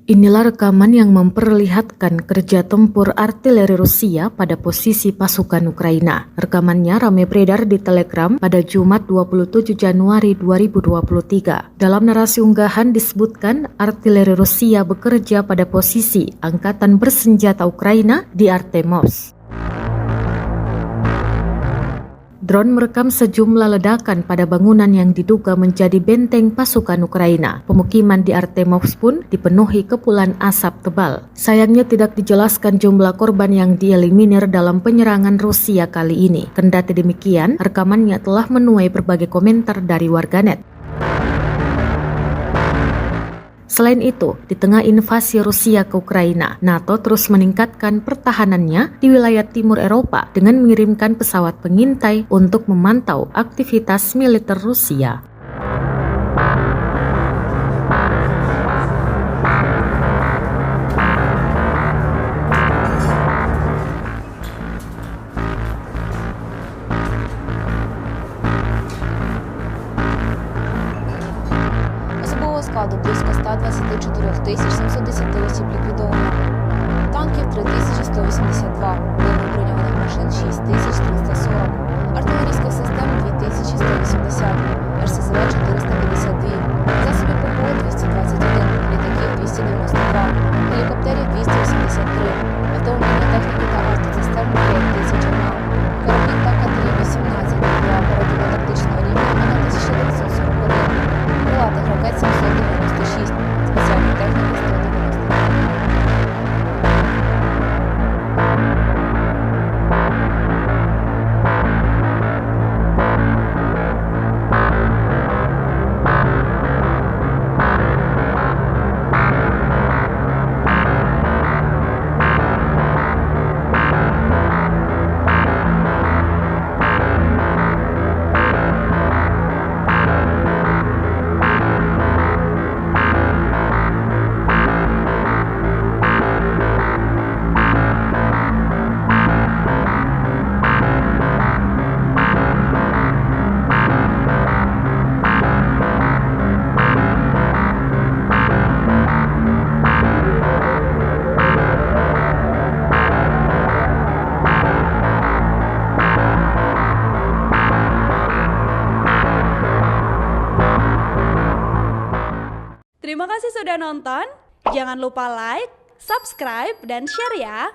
Inilah rekaman yang memperlihatkan kerja tempur artileri Rusia pada posisi pasukan Ukraina. Rekamannya ramai beredar di Telegram pada Jumat 27 Januari 2023. Dalam narasi unggahan disebutkan artileri Rusia bekerja pada posisi angkatan bersenjata Ukraina di Artemovsk. Drone merekam sejumlah ledakan pada bangunan yang diduga menjadi benteng pasukan Ukraina. Pemukiman di Artemovsk pun dipenuhi kepulan asap tebal. Sayangnya tidak dijelaskan jumlah korban yang dieliminir dalam penyerangan Rusia kali ini. Kendati demikian, rekamannya telah menuai berbagai komentar dari warganet. Selain itu, di tengah invasi Rusia ke Ukraina, NATO terus meningkatkan pertahanannya di wilayah timur Eropa dengan mengirimkan pesawat pengintai untuk memantau aktivitas militer Rusia. Особового складу близько 124 710 осіб ліквідовано, танків 3182, бойових броньованих машин 6340, артилерійських систем 2180, РСЗВ 452, засобів ППО 221, літаків 292, гелікоптерів 283, автомобільної техніки та автоцистерн 5001, кораблів та катерів 18, для оперативно-тактичного рівня 1941, крилатих ракет 796, спеціальної техніки 190. Terima kasih sudah nonton. Jangan lupa like, subscribe, dan share ya.